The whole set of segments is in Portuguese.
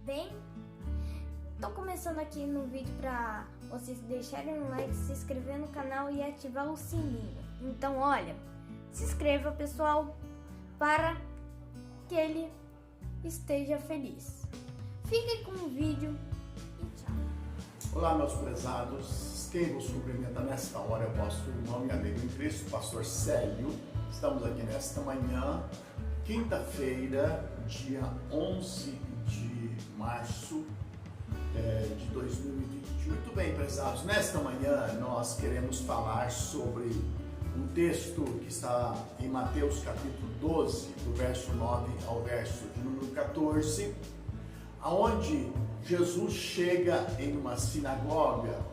bem? Tô começando aqui no vídeo para vocês deixarem um like, se inscrever no canal e ativar o sininho. Então, olha, se inscreva, pessoal, para que ele esteja feliz. Fiquem com o vídeo e tchau. Olá, meus prezados. Quem vos cumprimenta nesta hora é o vosso irmão e amigo em Cristo, pastor Célio. Estamos aqui nesta manhã, quinta-feira, dia 11 de março de 2020. Muito bem, prezados. Nesta manhã nós queremos falar sobre um texto que está em Mateus capítulo 12, do verso 9 ao verso de número 14, aonde Jesus chega em uma sinagoga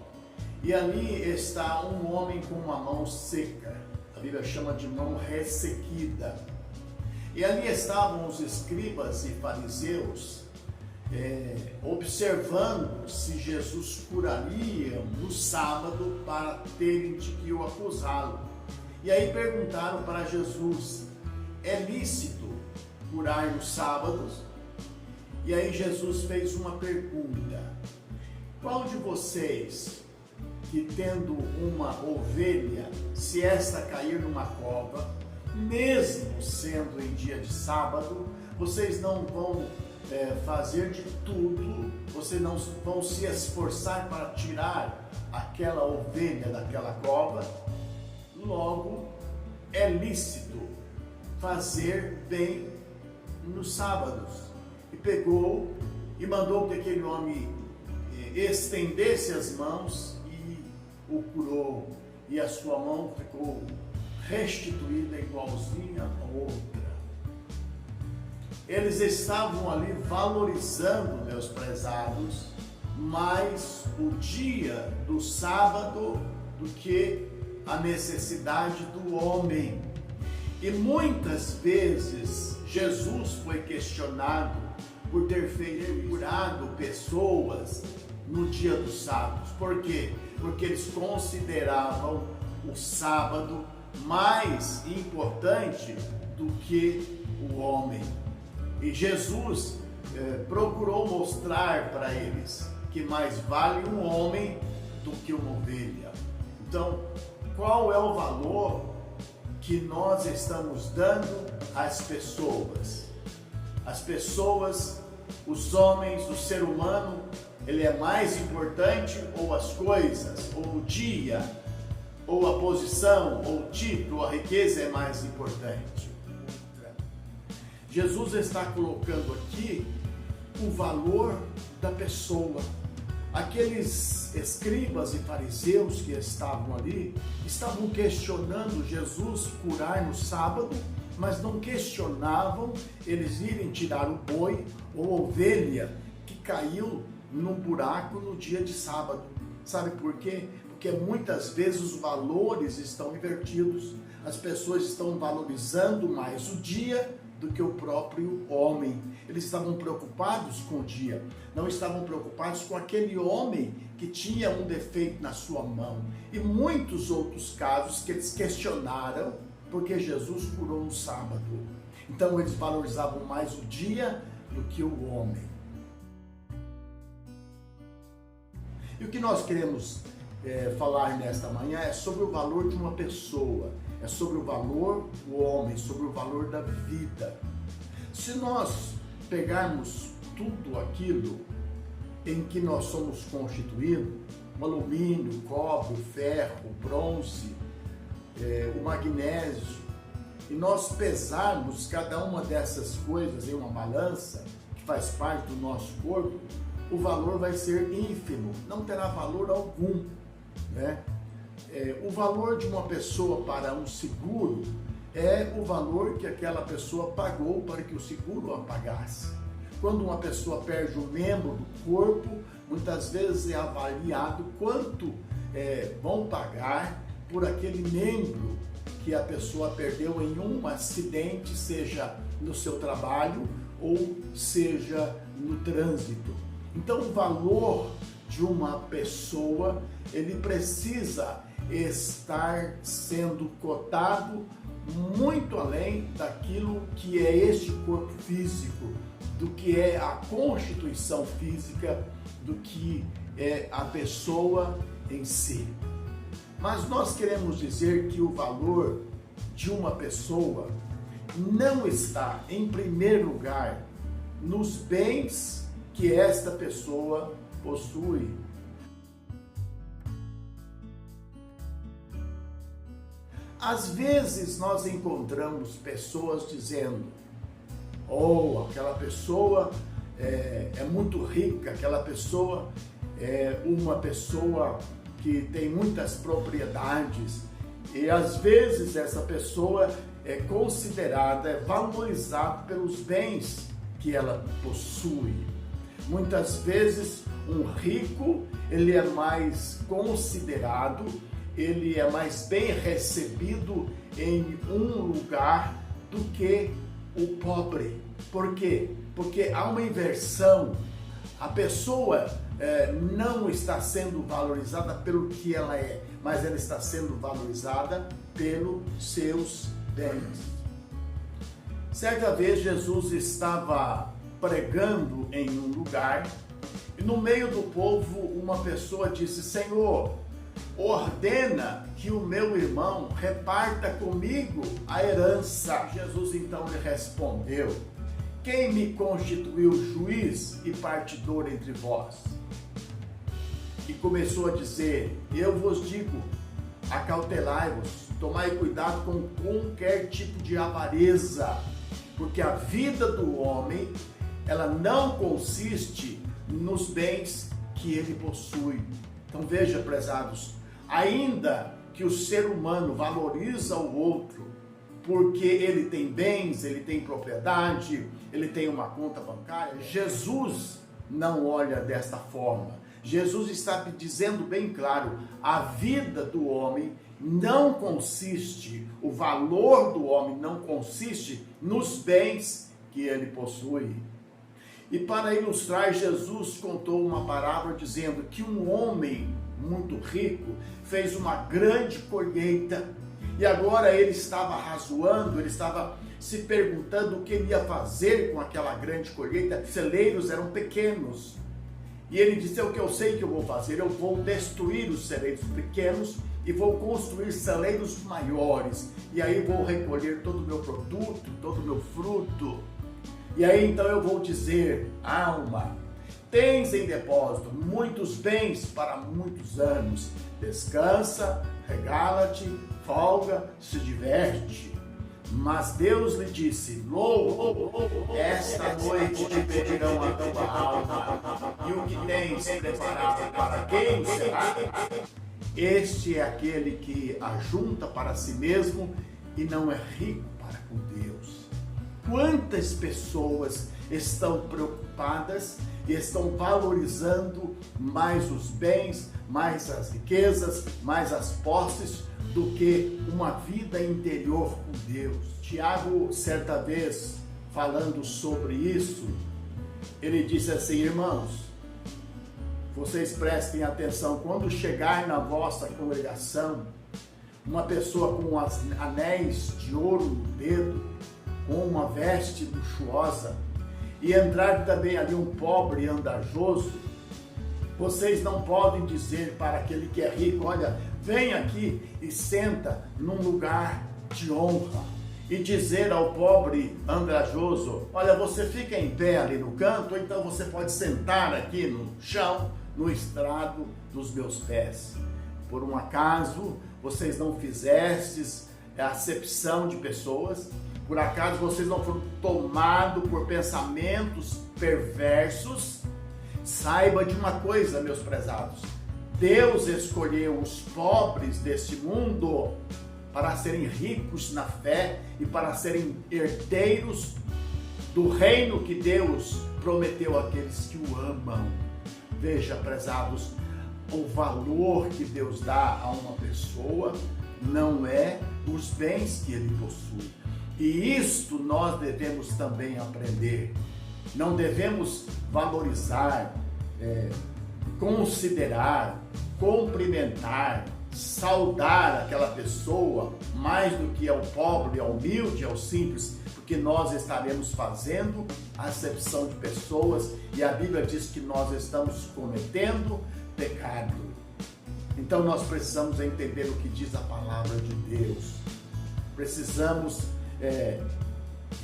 e ali está um homem com uma mão seca. A Bíblia chama de mão ressequida. E ali estavam os escribas e fariseus observando se Jesus curaria no sábado para terem de que o acusá-lo. E aí perguntaram para Jesus: é lícito curar nos sábados? E aí Jesus fez uma pergunta: qual de vocês que tendo uma ovelha, se esta cair numa cova, mesmo sendo em dia de sábado, vocês não vão fazer de tudo, vocês não vão se esforçar para tirar aquela ovelha daquela cova? Logo, é lícito fazer bem nos sábados. E pegou e mandou que aquele homem estendesse as mãos e o curou, e a sua mão ficou restituída igualzinha a outra. Eles estavam ali valorizando, meus prezados, mais o dia do sábado do que a necessidade do homem. E muitas vezes Jesus foi questionado por ter curado pessoas no dia dos sábados. Por quê? Porque eles consideravam o sábado mais importante do que o homem. E Jesus procurou mostrar para eles que mais vale um homem do que uma ovelha. Então, qual é o valor que nós estamos dando às pessoas? As pessoas, os homens, o ser humano, ele é mais importante, ou as coisas, ou o dia, ou a posição, ou o título, a riqueza é mais importante? Jesus está colocando aqui o valor da pessoa. Aqueles escribas e fariseus que estavam ali, estavam questionando Jesus curar no sábado, mas não questionavam eles irem tirar o boi ou ovelha que caiu num buraco no dia de sábado. Sabe por quê? Porque muitas vezes os valores estão invertidos. As pessoas estão valorizando mais o dia do que o próprio homem. Eles estavam preocupados com o dia, não estavam preocupados com aquele homem que tinha um defeito na sua mão. E muitos outros casos que eles questionaram porque Jesus curou no sábado. Então eles valorizavam mais o dia do que o homem. E o que nós queremos falar nesta manhã é sobre o valor de uma pessoa, é sobre o valor do homem, sobre o valor da vida. Se nós pegarmos tudo aquilo em que nós somos constituídos, o alumínio, o cobre, o ferro, o bronze, o magnésio, e nós pesarmos cada uma dessas coisas em uma balança, que faz parte do nosso corpo, o valor vai ser ínfimo, não terá valor algum, né? O valor de uma pessoa para um seguro é o valor que aquela pessoa pagou para que o seguro a pagasse. Quando uma pessoa perde um membro do corpo, muitas vezes é avaliado quanto vão pagar por aquele membro que a pessoa perdeu em um acidente, seja no seu trabalho ou seja no trânsito. Então, o valor de uma pessoa, ele precisa estar sendo cotado muito além daquilo que é este corpo físico, do que é a constituição física, do que é a pessoa em si. Mas nós queremos dizer que o valor de uma pessoa não está, em primeiro lugar, nos bens que esta pessoa possui. Às vezes nós encontramos pessoas dizendo: oh, aquela pessoa é muito rica, aquela pessoa é uma pessoa que tem muitas propriedades, e às vezes essa pessoa é considerada, é valorizada pelos bens que ela possui. Muitas vezes um rico, ele é mais considerado, ele é mais bem recebido em um lugar do que o pobre. Por quê? Porque há uma inversão. A pessoa não está sendo valorizada pelo que ela é, mas ela está sendo valorizada pelos seus bens. Certa vez Jesus estava pregando em um lugar e no meio do povo uma pessoa disse: Senhor, ordena que o meu irmão reparta comigo a herança. Jesus então lhe respondeu: quem me constituiu juiz e partidor entre vós? E começou a dizer: eu vos digo, acautelai-vos, tomai cuidado com qualquer tipo de avareza, porque a vida do homem, ela não consiste nos bens que ele possui. Então veja, prezados, ainda que o ser humano valoriza o outro, porque ele tem bens, ele tem propriedade, ele tem uma conta bancária, Jesus não olha desta forma. Jesus está dizendo bem claro: a vida do homem não consiste, o valor do homem não consiste nos bens que ele possui. E para ilustrar, Jesus contou uma parábola dizendo que um homem muito rico fez uma grande colheita e agora ele estava razoando, ele estava se perguntando o que ele ia fazer com aquela grande colheita. Os celeiros eram pequenos e ele disse: o que eu sei que eu vou fazer, eu vou destruir os celeiros pequenos e vou construir celeiros maiores, e aí vou recolher todo o meu produto, todo o meu fruto. E aí então eu vou dizer: alma, tens em depósito muitos bens para muitos anos, descansa, regala-te, folga, se diverte. Mas Deus lhe disse: esta noite te pedirão a tua alma, e o que tens preparado para quem será? Este é aquele que ajunta para si mesmo e não é rico para com Deus. Quantas pessoas estão preocupadas e estão valorizando mais os bens, mais as riquezas, mais as posses, do que uma vida interior com Deus? Tiago, certa vez, falando sobre isso, ele disse assim: irmãos, vocês prestem atenção, quando chegar na vossa congregação uma pessoa com anéis de ouro no dedo, com uma veste luxuosa, e entrar também ali um pobre andajoso, vocês não podem dizer para aquele que é rico: olha, vem aqui e senta num lugar de honra, e dizer ao pobre andrajoso: olha, você fica em pé ali no canto, ou então você pode sentar aqui no chão, no estrado dos meus pés. Por um acaso vocês não fizestes a acepção de pessoas? Por acaso vocês não foram tomados por pensamentos perversos? Saiba de uma coisa, meus prezados: Deus escolheu os pobres deste mundo para serem ricos na fé e para serem herdeiros do reino que Deus prometeu àqueles que o amam. Veja, prezados, o valor que Deus dá a uma pessoa não é os bens que ele possui. E isto nós devemos também aprender. Não devemos valorizar, considerar, cumprimentar, saudar aquela pessoa mais do que ao pobre, ao humilde, ao simples, porque nós estaremos fazendo acepção de pessoas e a Bíblia diz que nós estamos cometendo pecado. Então nós precisamos entender o que diz a palavra de Deus. Precisamos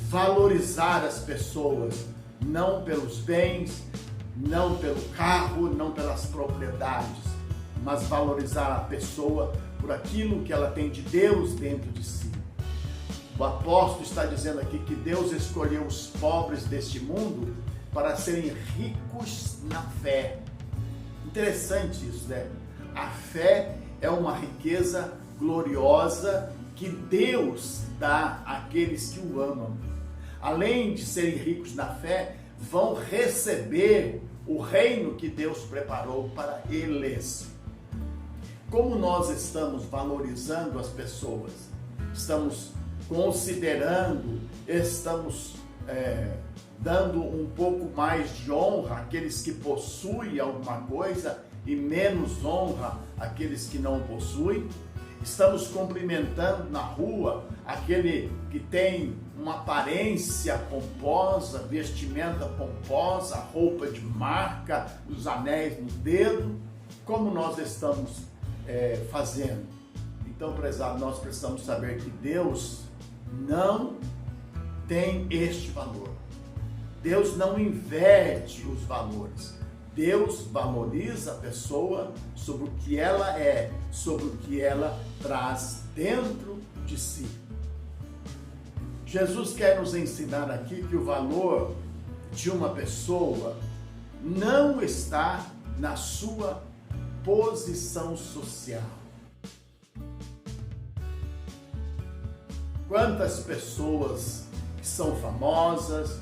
valorizar as pessoas, não pelos bens, não pelo carro, não pelas propriedades, mas valorizar a pessoa por aquilo que ela tem de Deus dentro de si. O apóstolo está dizendo aqui que Deus escolheu os pobres deste mundo para serem ricos na fé. Interessante isso, né? A fé é uma riqueza gloriosa que Deus dá àqueles que o amam. Além de serem ricos na fé, vão receber o reino que Deus preparou para eles. Como nós estamos valorizando as pessoas? Estamos considerando, estamos dando um pouco mais de honra àqueles que possuem alguma coisa e menos honra àqueles que não possuem? Estamos cumprimentando na rua aquele que tem uma aparência pomposa, vestimenta pomposa, roupa de marca, os anéis no dedo? Como nós estamos fazendo? Então, prezado, nós precisamos saber que Deus não tem este valor. Deus não inverte os valores. Deus valoriza a pessoa sobre o que ela é, sobre o que ela traz dentro de si. Jesus quer nos ensinar aqui que o valor de uma pessoa não está na sua posição social. Quantas pessoas que são famosas,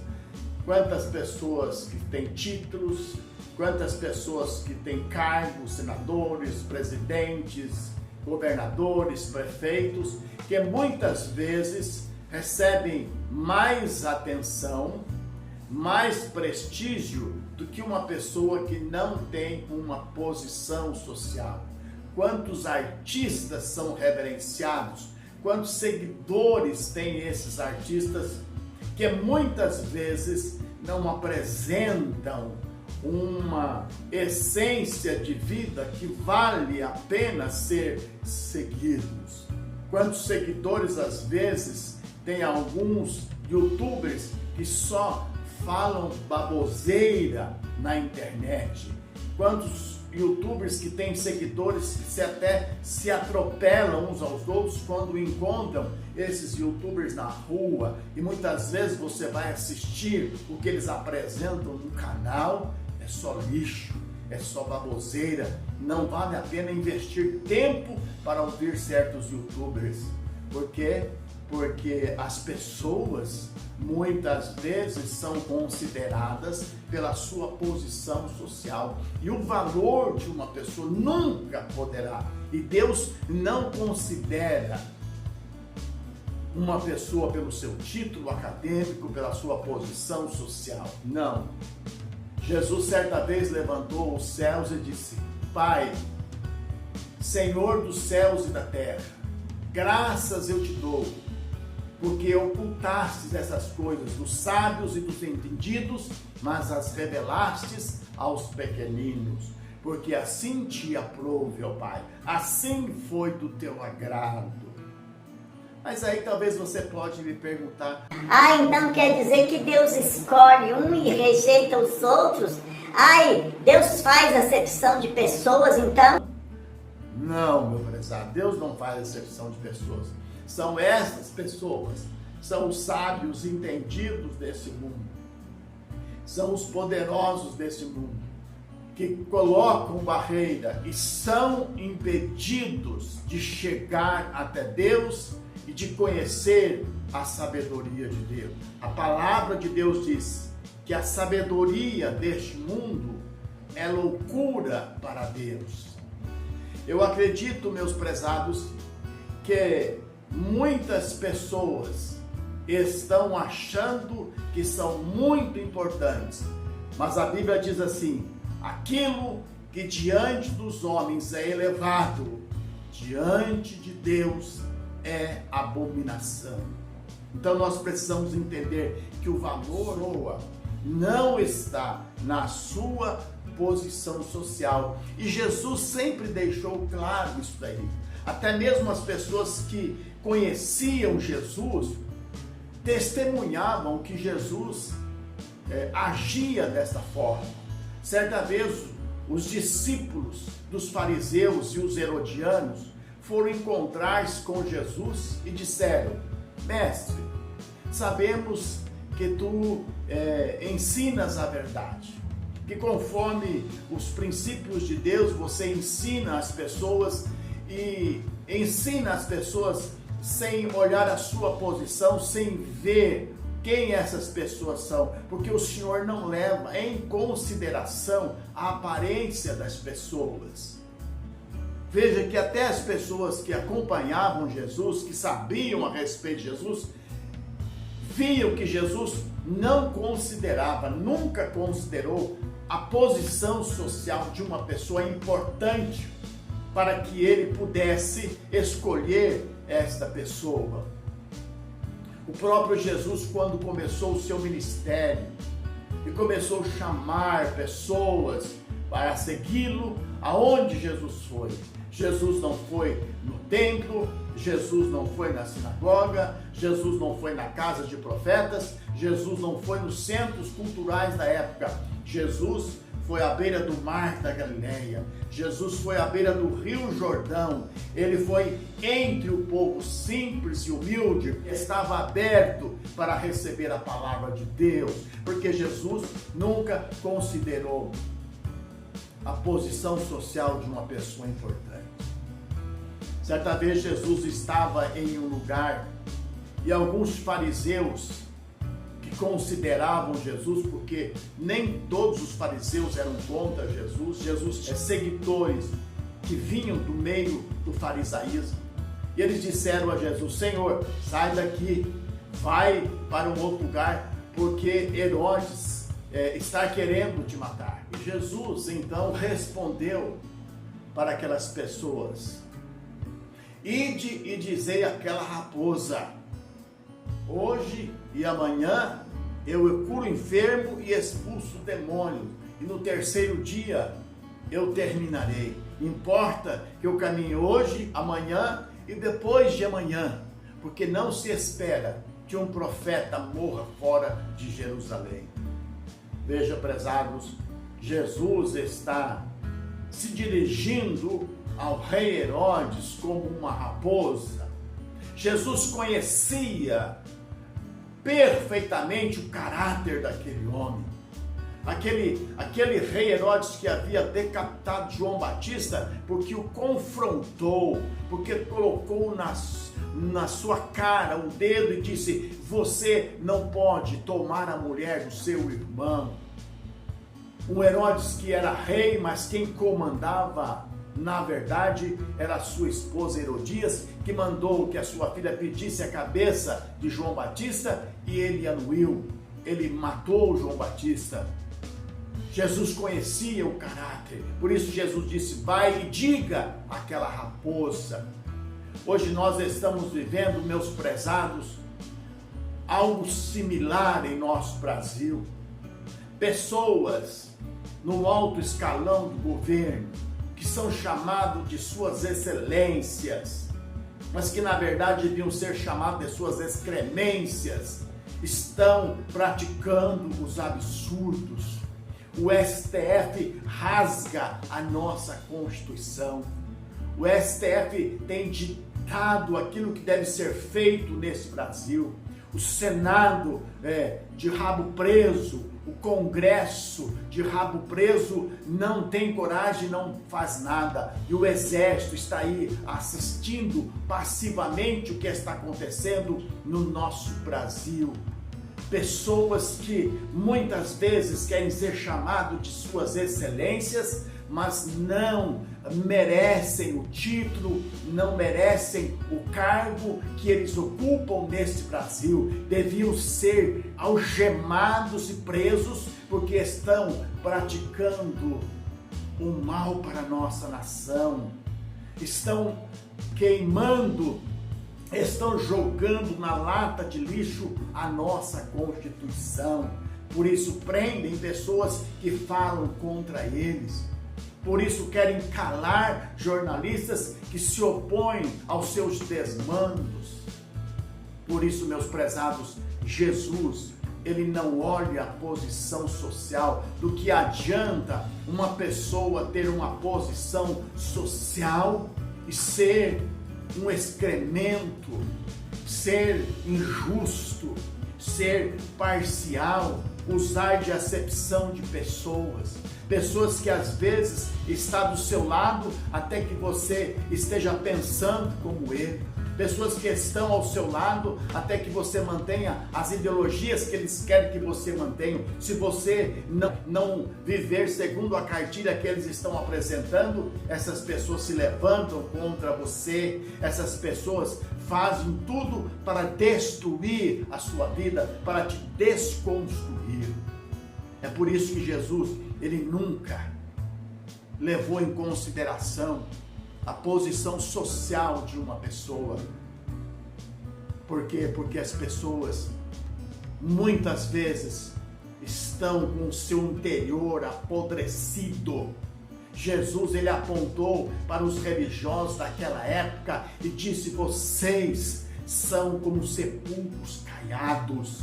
quantas pessoas que têm títulos, quantas pessoas que têm cargos, senadores, presidentes, governadores, prefeitos, que muitas vezes recebem mais atenção, mais prestígio do que uma pessoa que não tem uma posição social. Quantos artistas são reverenciados, quantos seguidores têm esses artistas que muitas vezes não apresentam uma essência de vida que vale a pena ser seguidos. Quantos seguidores às vezes tem alguns youtubers que só falam baboseira na internet? Quantos youtubers que têm seguidores que até se atropelam uns aos outros quando encontram esses youtubers na rua, e muitas vezes você vai assistir o que eles apresentam no canal, é só lixo, é só baboseira, não vale a pena investir tempo para ouvir certos youtubers. Por quê? Porque as pessoas muitas vezes são consideradas pela sua posição social, e o valor de uma pessoa nunca poderá, e Deus não considera uma pessoa pelo seu título acadêmico, pela sua posição social, não. Jesus certa vez levantou os céus e disse: Pai, Senhor dos céus e da terra, graças eu te dou, porque ocultastes essas coisas dos sábios e dos entendidos, mas as revelastes aos pequeninos, porque assim te aprouve, ó Pai, assim foi do teu agrado. Mas aí talvez você pode me perguntar: então quer dizer que Deus escolhe um e rejeita os outros? Deus faz acepção de pessoas, então? Não, meu prezado, Deus não faz acepção de pessoas. São essas pessoas, são os sábios entendidos desse mundo, são os poderosos desse mundo, que colocam barreira e são impedidos de chegar até Deus e de conhecer a sabedoria de Deus. A palavra de Deus diz que a sabedoria deste mundo é loucura para Deus. Eu acredito, meus prezados, que muitas pessoas estão achando que são muito importantes, mas a Bíblia diz assim: aquilo que diante dos homens é elevado, diante de Deus é abominação. Então nós precisamos entender que o valor não está na sua posição social. E Jesus sempre deixou claro isso daí. Até mesmo as pessoas que conheciam Jesus testemunhavam que Jesus agia dessa forma. Certa vez, os discípulos dos fariseus e os herodianos foram encontrar-se com Jesus e disseram: Mestre, sabemos que tu ensinas a verdade, que conforme os princípios de Deus você ensina as pessoas e ensina as pessoas sem olhar a sua posição, sem ver quem essas pessoas são, porque o Senhor não leva em consideração a aparência das pessoas. Veja que até as pessoas que acompanhavam Jesus, que sabiam a respeito de Jesus, viam que Jesus não considerava, nunca considerou a posição social de uma pessoa importante para que ele pudesse escolher esta pessoa. O próprio Jesus, quando começou o seu ministério e começou a chamar pessoas para segui-lo, aonde Jesus foi? Jesus não foi no templo, Jesus não foi na sinagoga, Jesus não foi na casa de profetas, Jesus não foi nos centros culturais da época. Jesus foi à beira do mar da Galileia, Jesus foi à beira do Rio Jordão, ele foi entre o povo simples e humilde, estava aberto para receber a palavra de Deus, porque Jesus nunca considerou a posição social de uma pessoa importante. Certa vez Jesus estava em um lugar e alguns fariseus que consideravam Jesus, porque nem todos os fariseus eram contra Jesus é seguidores que vinham do meio do farisaísmo. E eles disseram a Jesus: Senhor, sai daqui, vai para um outro lugar, porque Herodes está querendo te matar. E Jesus então respondeu para aquelas pessoas: Ide e dizei àquela raposa: hoje e amanhã eu curo enfermo e expulso demônios, e no terceiro dia eu terminarei. Importa que eu caminhe hoje, amanhã e depois de amanhã, porque não se espera que um profeta morra fora de Jerusalém. Veja, prezados, Jesus está se dirigindo ao rei Herodes como uma raposa. Jesus conhecia perfeitamente o caráter daquele homem. Aquele rei Herodes que havia decapitado João Batista, porque o confrontou, porque colocou na sua cara o dedo e disse: você não pode tomar a mulher do seu irmão. Um Herodes que era rei, mas quem comandava, na verdade, era a sua esposa Herodias, que mandou que a sua filha pedisse a cabeça de João Batista, e ele anuiu, ele matou João Batista. Jesus conhecia o caráter, por isso Jesus disse: vai e diga àquela raposa. Hoje nós estamos vivendo, meus prezados, algo similar em nosso Brasil. Pessoas no alto escalão do governo, que são chamados de suas excelências, mas que na verdade deviam ser chamados de suas excremências, estão praticando os absurdos. O STF rasga a nossa Constituição. O STF tem ditado aquilo que deve ser feito nesse Brasil. O Senado de rabo preso, o Congresso de rabo preso não tem coragem, não faz nada. E o Exército está aí assistindo passivamente o que está acontecendo no nosso Brasil. Pessoas que muitas vezes querem ser chamados de suas excelências, mas não merecem o título, não merecem o cargo que eles ocupam neste Brasil. Deviam ser algemados e presos porque estão praticando o mal para a nossa nação. estão queimando, estão jogando na lata de lixo a nossa Constituição. Por isso prendem pessoas que falam contra eles. Por isso querem calar jornalistas que se opõem aos seus desmandos. Por isso, meus prezados, Jesus, ele não olha a posição social. Do que adianta uma pessoa ter uma posição social e ser um excremento, ser injusto, ser parcial, usar de acepção de pessoas que às vezes está do seu lado até que você esteja pensando como ele, pessoas que estão ao seu lado até que você mantenha as ideologias que eles querem que você mantenha. Se você não viver segundo a cartilha que eles estão apresentando, essas pessoas se levantam contra você, essas pessoas fazem tudo para destruir a sua vida, para te desconstruir. É por isso que Jesus, ele nunca levou em consideração a posição social de uma pessoa. Por quê? Porque as pessoas muitas vezes estão com o seu interior apodrecido. Jesus, ele apontou para os religiosos daquela época e disse: vocês são como sepulcros caiados.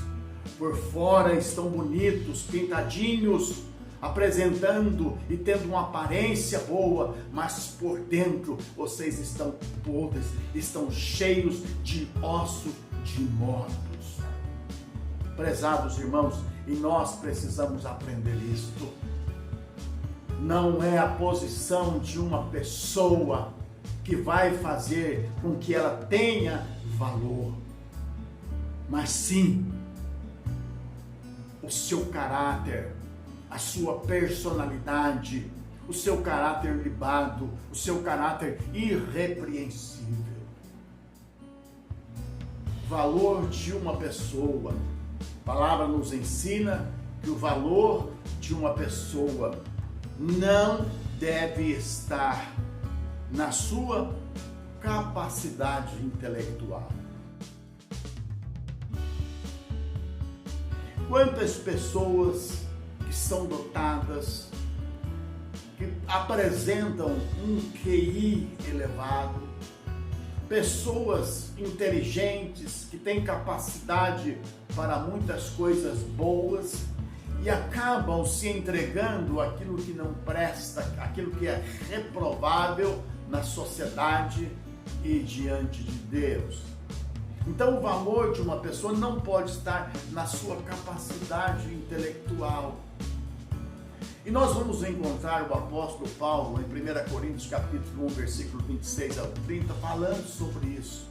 Por fora estão bonitos, pintadinhos, apresentando e tendo uma aparência boa, mas por dentro vocês estão podres, estão cheios de ossos de mortos. Prezados irmãos, e nós precisamos aprender isto. Não é a posição de uma pessoa que vai fazer com que ela tenha valor, mas sim o seu caráter, a sua personalidade, o seu caráter libado, o seu caráter irrepreensível. Valor de uma pessoa. A palavra nos ensina que o valor de uma pessoa não deve estar na sua capacidade intelectual. Quantas pessoas que são dotadas, que apresentam um QI elevado, pessoas inteligentes que têm capacidade para muitas coisas boas e acabam se entregando àquilo que não presta, aquilo que é reprovável na sociedade e diante de Deus. Então o valor de uma pessoa não pode estar na sua capacidade intelectual. E nós vamos encontrar o apóstolo Paulo em 1 Coríntios capítulo 1, versículo 26 ao 30, falando sobre isso.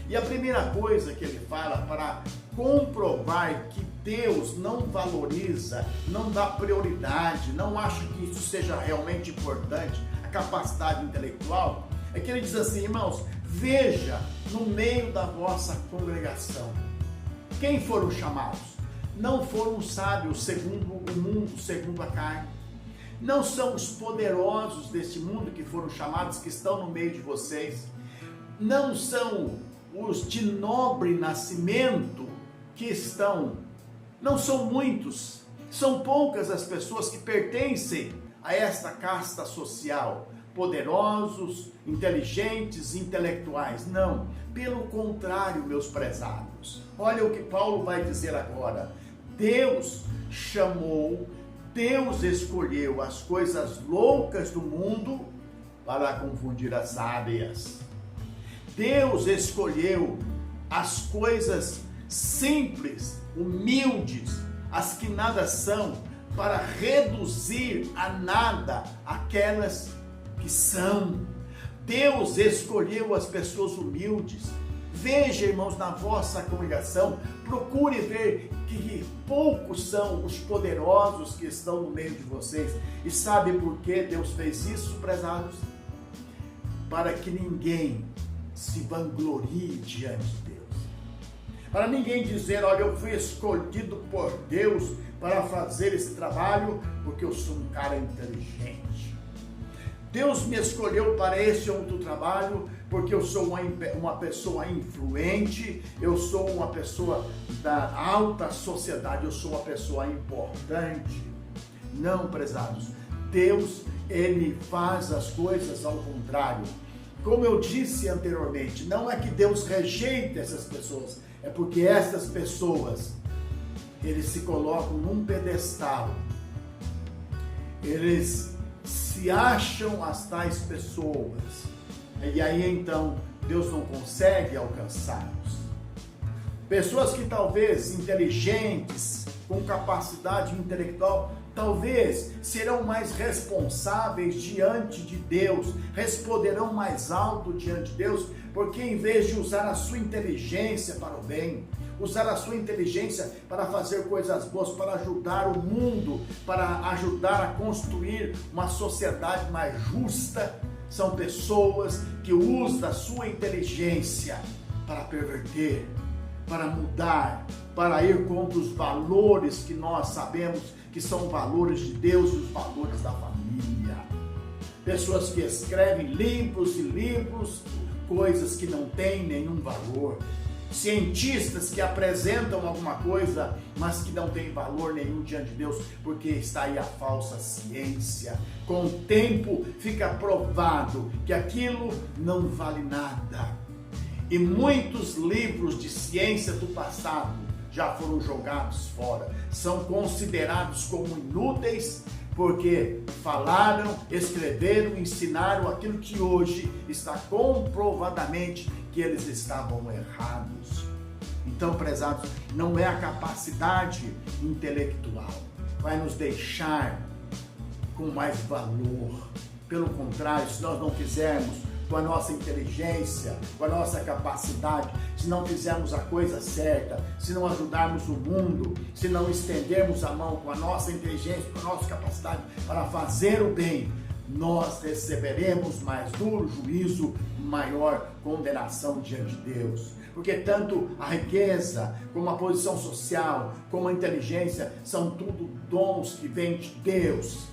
E a primeira coisa que ele fala para comprovar que Deus não valoriza, não dá prioridade, não acha que isso seja realmente importante, a capacidade intelectual, é que ele diz assim: irmãos, veja no meio da vossa congregação, quem foram chamados? Não foram os sábios segundo o mundo, segundo a carne. Não são os poderosos deste mundo que foram chamados, que estão no meio de vocês. Não são os de nobre nascimento que estão. Não são muitos, são poucas as pessoas que pertencem a esta casta social. Poderosos, inteligentes, intelectuais. Não, pelo contrário, meus prezados. Olha o que Paulo vai dizer agora. Deus chamou, Deus escolheu as coisas loucas do mundo para confundir as sábias. Deus escolheu as coisas simples, humildes, as que nada são, para reduzir a nada aquelas que são. Deus escolheu as pessoas humildes. Veja, irmãos, na vossa congregação, procure ver que poucos são os poderosos que estão no meio de vocês. E sabe por que Deus fez isso, prezados? Para que ninguém se vanglorie diante de Deus. Para ninguém dizer: olha, eu fui escolhido por Deus para fazer esse trabalho porque eu sou um cara inteligente. Deus me escolheu para esse outro trabalho porque eu sou uma pessoa influente, eu sou uma pessoa da alta sociedade, eu sou uma pessoa importante. Não, prezados, Deus, Ele faz as coisas ao contrário. Como eu disse anteriormente, não é que Deus rejeita essas pessoas, é porque essas pessoas, eles se colocam num pedestal, eles se acham as tais pessoas, e aí então Deus não consegue alcançá-los. Pessoas que talvez inteligentes, com capacidade intelectual, talvez serão mais responsáveis diante de Deus, responderão mais alto diante de Deus, porque em vez de usar a sua inteligência para o bem, usar a sua inteligência para fazer coisas boas, para ajudar o mundo, para ajudar a construir uma sociedade mais justa, são pessoas que usam a sua inteligência para perverter, para mudar, para ir contra os valores que nós sabemos que são valores de Deus e os valores da família. Pessoas que escrevem livros e livros, coisas que não têm nenhum valor. Cientistas que apresentam alguma coisa, mas que não tem valor nenhum diante de Deus, porque está aí a falsa ciência. Com o tempo fica provado que aquilo não vale nada. E muitos livros de ciência do passado já foram jogados fora, são considerados como inúteis, porque falaram, escreveram, ensinaram aquilo que hoje está comprovadamente que eles estavam errados. Então, prezados, não é a capacidade intelectual que vai nos deixar com mais valor. Pelo contrário, se nós não fizermos com a nossa inteligência, com a nossa capacidade, se não fizermos a coisa certa, se não ajudarmos o mundo, se não estendermos a mão com a nossa inteligência, com a nossa capacidade para fazer o bem, nós receberemos mais duro juízo, maior condenação diante de Deus. Porque tanto a riqueza, como a posição social, como a inteligência, são tudo dons que vêm de Deus.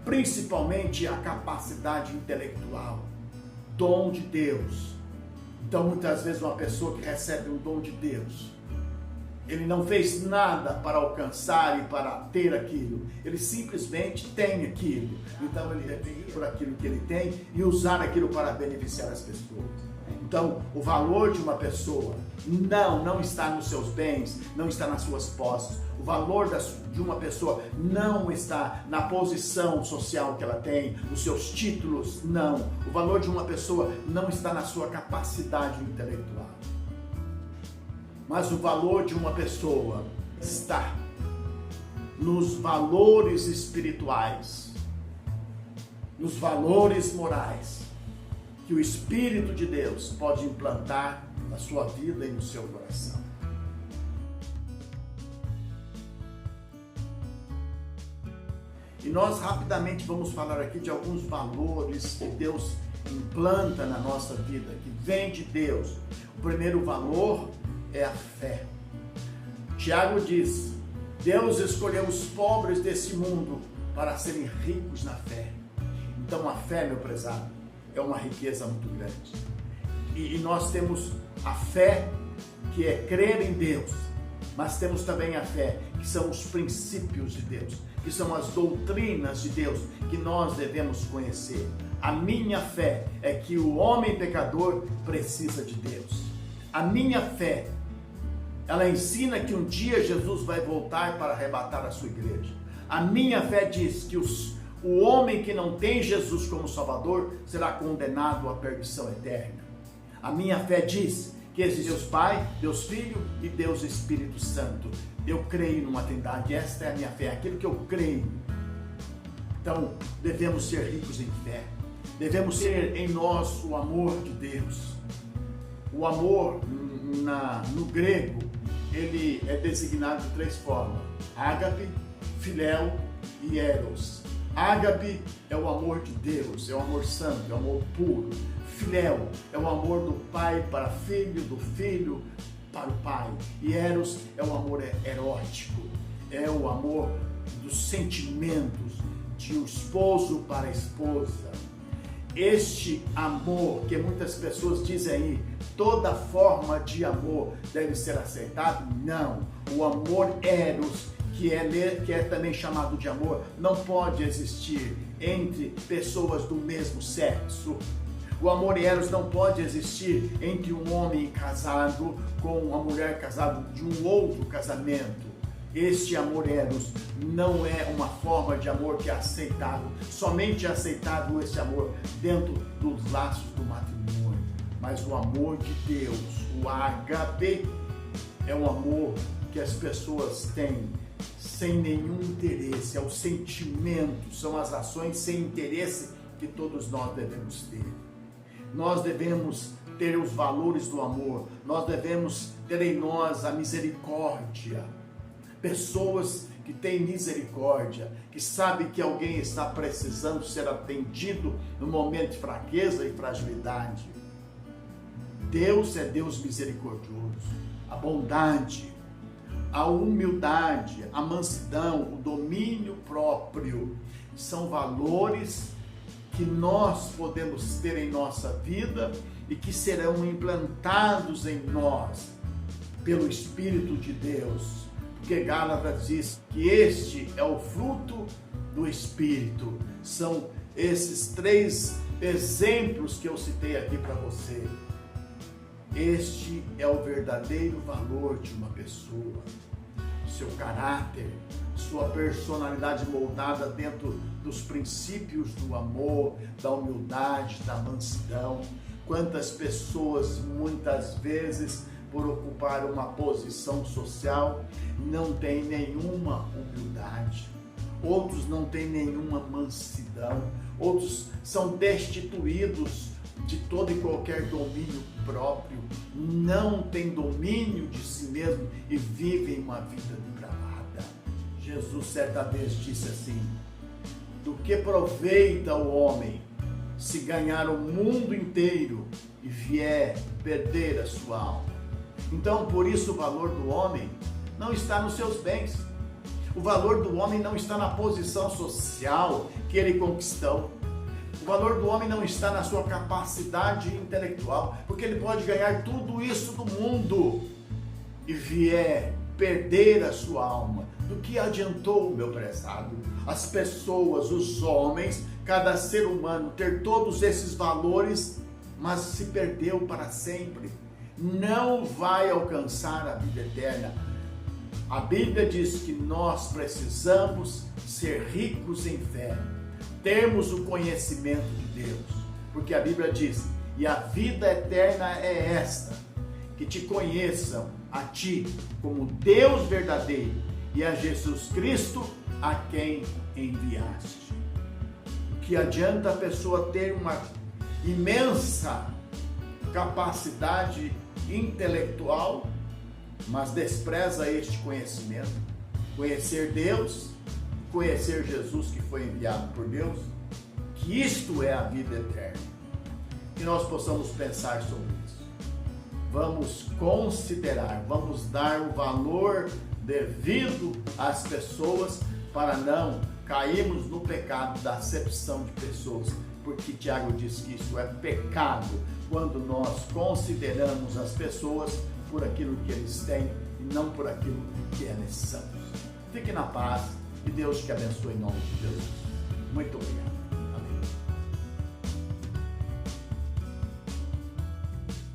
Principalmente a capacidade intelectual, dom de Deus. Então muitas vezes uma pessoa que recebe um dom de Deus, ele não fez nada para alcançar e para ter aquilo, ele simplesmente tem aquilo. Então ele deve ir por aquilo que ele tem e usar aquilo para beneficiar as pessoas. Então o valor de uma pessoa não está nos seus bens, não está nas suas posses. O valor de uma pessoa não está na posição social que ela tem, nos seus títulos, não. O valor de uma pessoa não está na sua capacidade intelectual. Mas o valor de uma pessoa está nos valores espirituais, nos valores morais, que o Espírito de Deus pode implantar na sua vida e no seu coração. E nós rapidamente vamos falar aqui de alguns valores que Deus implanta na nossa vida, que vem de Deus. O primeiro valor é a fé. Tiago diz: Deus escolheu os pobres desse mundo para serem ricos na fé. Então a fé, meu prezado, é uma riqueza muito grande. E nós temos a fé, que é crer em Deus, mas temos também a fé, que são os princípios de Deus, que são as doutrinas de Deus, que nós devemos conhecer. A minha fé é que o homem pecador precisa de Deus. A minha fé, ela ensina que um dia Jesus vai voltar para arrebatar a sua igreja. A minha fé diz que o homem que não tem Jesus como Salvador será condenado à perdição eterna. A minha fé diz que existe Deus Pai, Deus Filho e Deus Espírito Santo. Eu creio numa trindade, esta é a minha fé, aquilo que eu creio. Então, devemos ser ricos em fé. Devemos ter em nós o amor de Deus. O amor, no grego, ele é designado de 3 formas: ágape, filéu e eros. Ágape é o amor de Deus, é o amor santo, é o amor puro. Filéu é o amor do pai para filho, do filho para o pai. E eros é o amor erótico, é o amor dos sentimentos, de um esposo para a esposa. Este amor que muitas pessoas dizem aí, toda forma de amor deve ser aceitado? Não. O amor eros, que é também chamado de amor, não pode existir entre pessoas do mesmo sexo. O amor eros não pode existir entre um homem casado com uma mulher casada de um outro casamento. Este amor eros não é uma forma de amor que é aceitável. Somente é aceitável esse amor dentro dos laços do matrimônio. Mas o amor de Deus, o ágape, é um amor que as pessoas têm sem nenhum interesse. É o sentimento, são as ações sem interesse que todos nós devemos ter. Nós devemos ter os valores do amor. Nós devemos ter em nós a misericórdia. Pessoas que têm misericórdia, que sabem que alguém está precisando ser atendido no momento de fraqueza e fragilidade. Deus é Deus misericordioso. A bondade, a humildade, a mansidão, o domínio próprio são valores que nós podemos ter em nossa vida e que serão implantados em nós pelo Espírito de Deus. Porque Gálatas diz que este é o fruto do Espírito. São esses 3 exemplos que eu citei aqui para você. Este é o verdadeiro valor de uma pessoa. Seu caráter, sua personalidade moldada dentro dos princípios do amor, da humildade, da mansidão. Quantas pessoas, muitas vezes, por ocupar uma posição social, não têm nenhuma humildade. Outros não têm nenhuma mansidão. Outros são destituídos de todo e qualquer domínio próprio. Não têm domínio de si mesmo e vivem uma vida depravada. Jesus certa vez disse assim: do que proveita o homem se ganhar o mundo inteiro e vier perder a sua alma? Então, por isso, o valor do homem não está nos seus bens. O valor do homem não está na posição social que ele conquistou. O valor do homem não está na sua capacidade intelectual, porque ele pode ganhar tudo isso do mundo e vier perder a sua alma. Do que adiantou, meu prezado, as pessoas, os homens, cada ser humano ter todos esses valores, mas se perdeu para sempre? Não vai alcançar a vida eterna. A Bíblia diz que nós precisamos ser ricos em fé, termos o conhecimento de Deus, porque a Bíblia diz: e a vida eterna é esta, que te conheçam a ti como Deus verdadeiro e a Jesus Cristo a quem enviaste. O que adianta a pessoa ter uma imensa capacidade intelectual, mas despreza este conhecimento? Conhecer Deus, conhecer Jesus que foi enviado por Deus, que isto é a vida eterna. Que nós possamos pensar sobre isso. Vamos considerar, vamos dar o valor devido às pessoas para não cairmos no pecado da acepção de pessoas, porque Tiago diz que isso é pecado quando nós consideramos as pessoas por aquilo que eles têm e não por aquilo que eles são. Fique na paz e Deus te abençoe em nome de Jesus. Muito obrigado.